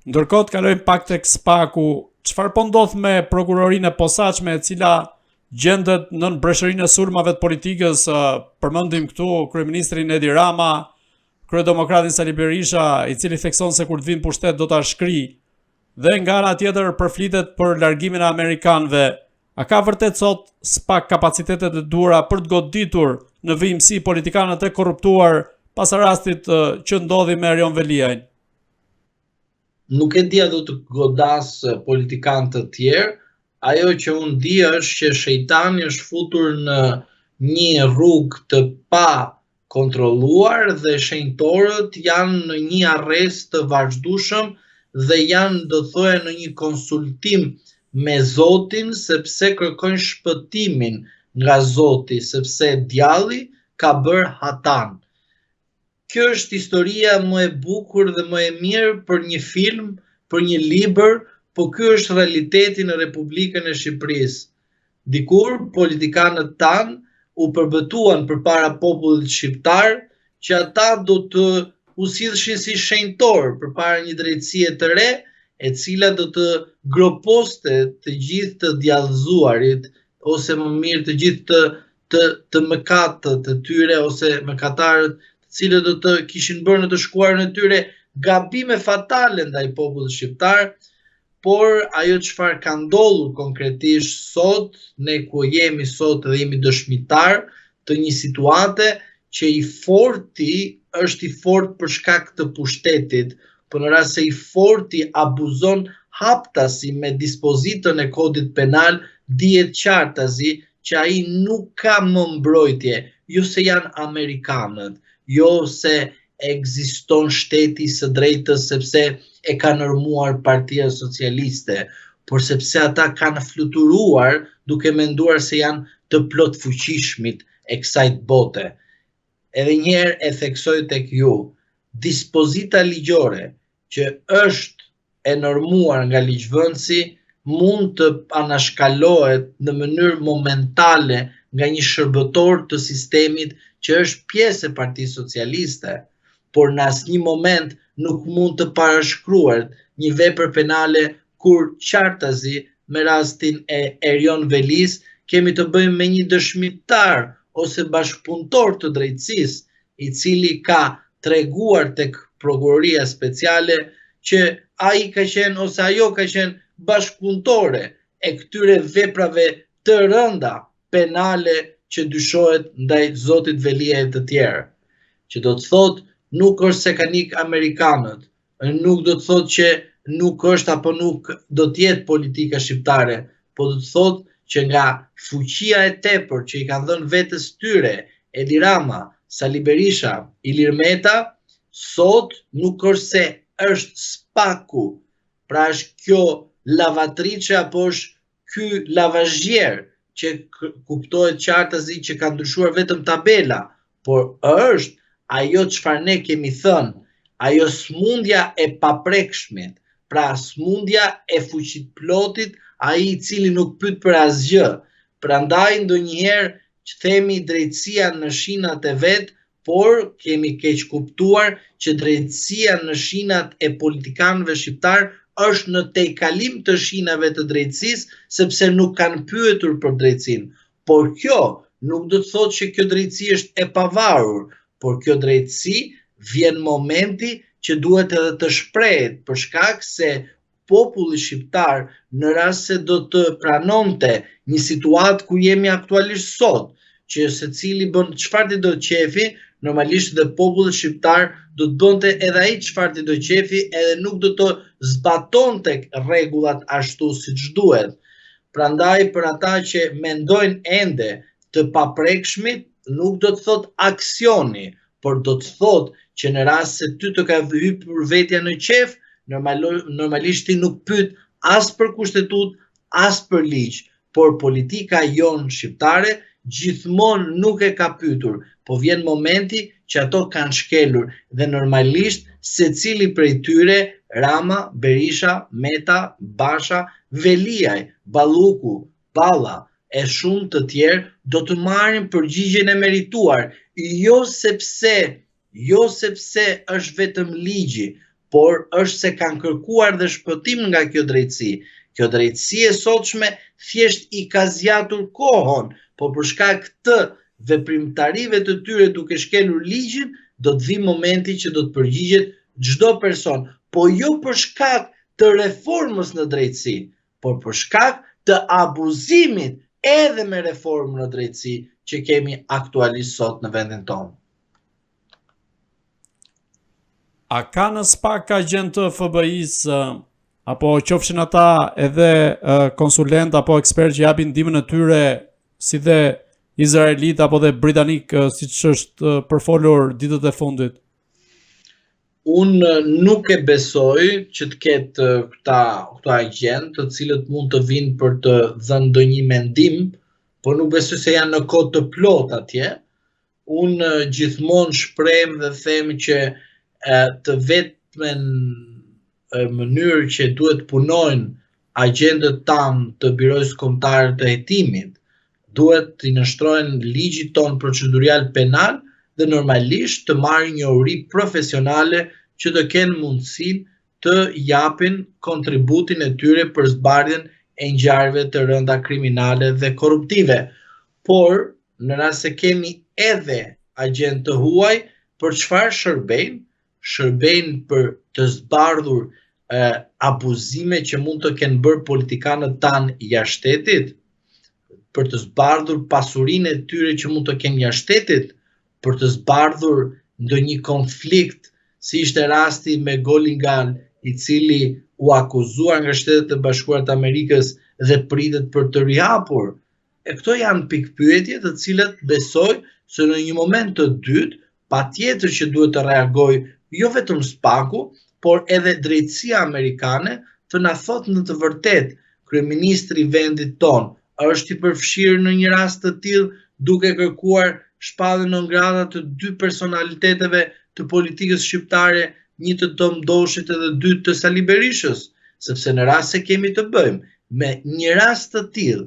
Ndërkohë të kalojmë pak tek SPAK-u, çfarë po ndodh me prokurorinë e posaçme e cila gjendet nën breshërinë e sulmave të politikës, përmendim këtu kryeministrin Edi Rama, kryedemokratin Sali Berisha, i cili thekson se kur të vinë pushtet do ta shkrijë, dhe nga ana tjetër përflitet për largimin e amerikanëve. A ka vërtet sot SPAK kapacitetet e duhura për të goditur në vijimësi politikanët e korruptuar pas rastit që ndodhi me Erion Veliajn? Nuk e dia do të godas politikanë të tjerë. Ajo që unë di është që shejtani është futur në një rrugë të pa kontrolluar dhe shenjtorët janë në një arrest të vazhdueshëm dhe janë, do thoya, në një konsultim me Zotin, sepse kërkojnë shpëtimin nga Zoti, sepse djalli ka bërë hatan. Kjo është historia më e bukur dhe më e mirë për një film, për një libër, po ky është realiteti në Republikën e Shqipërisë. Dikur politikanët tanë u përbëtuan përpara popullit shqiptar që ata do të u sillshin si shenjtor përpara një drejtësie të re, e cila do të groposte të gjithë të djallëzuarit, ose më mirë të gjithë të mëkatët të tyre, ose mëkatarët të cilët do të kishin bërë në të shkuarën e tyre gabime fatale ndaj popullit shqiptar. Por ajo çfarë ka ndodhur konkretisht sot, ne ku jemi sot dhe jemi dëshmitar të një situate që i forti është i fort për shkak të pushtetit, por në rast se i forti abuzon haptasi me dispozitën e kodit penal, dihet qartazi që ai nuk ka më mbrojtje, jo se janë amerikanët, jo se ekziston shteti së drejtës sepse e ka normuar Partia Socialiste, por sepse ata kanë fluturuar duke menduar se janë të plot fuqishmit e kësaj bote. Edhe njëherë e theksoj tek ju, dispozita ligjore që është e normuar nga ligjvënësi mund të anashkalohet në mënyrë momentale nga një shërbëtor të sistemit që është pjesë e Partisë Socialiste, por në asnjë moment nuk mund të parashkruhet një vepër penale kur qartazi me rastin e Erion Velis kemi të bëjmë me një dëshmitar ose bashkëpunëtor të drejtësisë, i cili ka treguar tek prokuroria speciale që ai ka qenë ose ajo ka qenë bashkëpunëtore e këtyre veprave të rënda penale që dyshohet ndaj zotit Velia e të tjerë. Që do të thotë nuk është se kanë ikë amerikanët, nuk do të thotë që nuk është apo nuk do të jetë politika shqiptare, po do të thotë që nga fuqia e tepër që i kanë dhënë vetes tyre Edi Rama, Sali Berisha, Ilir Meta, sot nuk është se është SPAK-u, pra është kjo lavatrice apo është ky lavazhier që kuptohet qartazi që ka ndryshuar vetëm tabela, por është ajo çfarë ne kemi thënë, ajo smundja e paprekshmit, pra smundja e fuqit plotit, ai i cili nuk pyet për asgjë. Prandaj ndonjëherë që themi drejtësia në shinat e vet, por kemi keq kuptuar që drejtësia në shinat e politikanëve shqiptar është në tejkalim të shinave të drejtësisë, sepse nuk kanë pyetur për drejtësinë. Por kjo nuk do të thotë që kjo drejtësi është e pavarur, por kjo drejtësi vjen momenti që duhet edhe të shprehet për shkak se populli shqiptar në rast se do të pranonte një situatë ku jemi aktualisht sot, që secili bën çfarë do të qefi, normalisht dhe populli shqiptar do të bënte edhe ai çfarë do të qefi, edhe nuk do të zbatonte rregullat ashtu siç duhet. Prandaj për ata që mendojnë ende të paprekshmit, nuk do të thot aksioni, por do të thot që në rast se ty të ka hyrë vetja në qef, normalisht ti nuk pyet as për kushtetut, as për ligj, por politika jonë shqiptare gjithmonë nuk e ka pyetur, po vjen momenti që ato kanë shkelur dhe normalisht secili prej tyre, Rama, Berisha, Meta, Basha, Veliaj, Balluku, Balla e shumë të tjerë do të marrin përgjigjen e merituar, jo sepse është vetëm ligji, por është se kanë kërkuar dhe shpëtim nga kjo drejtësi. Kjo drejtësi e sotshme thjesht i ka zgjatur kohën, po për shkak të veprimtarive të tyre duke shkelur ligjin, do të vi momenti që do të përgjigjet çdo person, po jo për shkak të reformës në drejtësi, por për shkak të abuzimit edhe me reformë në drejtësi që kemi aktualisht sot në vendin tonë. A ka në SPAK agent të FBI-s apo qofshin ata edhe konsulent apo ekspert që japin ndihmën e tyre si dhe izraelit apo dhe britanik siç është përfolur ditët e fundit? Unë nuk e besoj që të ketë këta agent të cilët mund të vinë për të dhënë ndonjë mendim, por nuk besoj se janë në kohë të plot atje. Unë gjithmonë shprehem dhe them që të vetmen mënyrë që duhet punojnë agjentët tanë të Birojës Kombëtare të Hetimit, duhet të nështrojnë ligjit tonë procedurial penal dhe normalisht të marrin një uri profesionale që të kenë mundësinë të japin kontributin e tyre për zbardhjen e ngjarjeve të rënda kriminale dhe korruptive. Por, në rast se kemi edhe agent të huaj, për çfarë shërbejnë? Shërbejnë për të zbardhur abuzime që mund të kenë bërë politikanët tanë jashtë shtetit, për të zbardhur pasurinë e tyre që mund të kenë jashtë shtetit, për të zbardhur ndonjë konflikt, si ishte rasti me Golingan, i cili u akuzuar nga Shtetet e Bashkuara të Amerikës dhe pritet për të rihapur. E këto janë pikpyetje të cilat besoj se në një moment të dytë, patjetër që duhet të reagojë jo vetëm SPAK-u, por edhe drejtësia amerikane të na thotë në të vërtetë kryeministri i vendit tonë është i përfshirë në një rast të tillë duke kërkuar shpalljen non grata të dy personaliteteve të politikës shqiptare, një të Tom Doshit edhe dy të Sali Berishës, sepse në rast se kemi të bëjmë me një rast të tillë,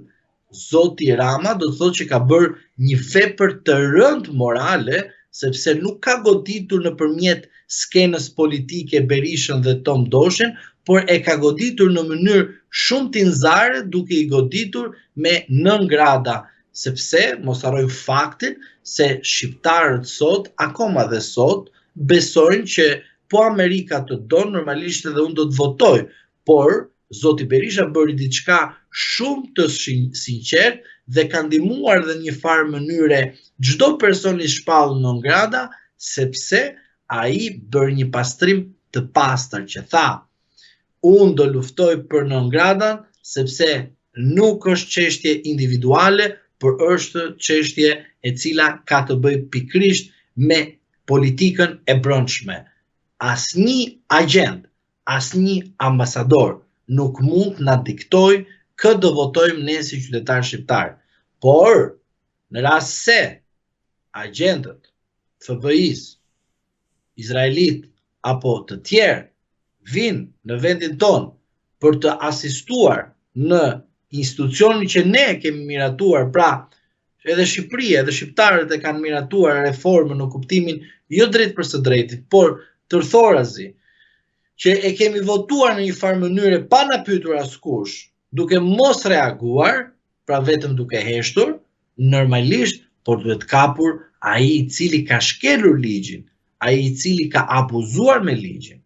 zoti Rama do të thotë që ka bërë një vepër të rëndë morale, sepse nuk ka goditur nëpërmjet skenës politike Berishën dhe Tom Doshin, por e ka goditur në mënyrë shumë tinzare duke i goditur me 9 grada, sepse mos harrojmë faktin se shqiptarët sot, akoma dhe sot, besojnë që po Amerika të donë, normalisht edhe unë do të votoj, por zoti Berisha bëri diçka shumë të sinqert dhe ka ndihmuar dhe një farë mënyre çdo person i shpallur non grada, sepse ai bëri një pastrim të pastër që tha: unë do luftoj për non gradan sepse nuk është çështje individuale, por është çështje e cila ka të bëjë pikërisht me politikën e brendshme. Asnjë agent, asnjë ambasador nuk mund na diktoj kë do votojmë ne si qytetar shqiptar. Por, në rast se agentët FBI-s, izraelit apo të tjerë vinë në vendin tonë për të asistuar në institucionin që ne kemi miratuar, pra edhe Shqipëria, edhe shqiptarët e kanë miratuar reformën në kuptimin jo drejt për së drejtit, por tërthorazi, që e kemi votuar në një farë mënyre pa na pyetur askush, duke mos reaguar, pra vetëm duke heshtur, normalisht, por duhet kapur ai i cili ka shkelur ligjin, ai i cili ka abuzuar me ligjin.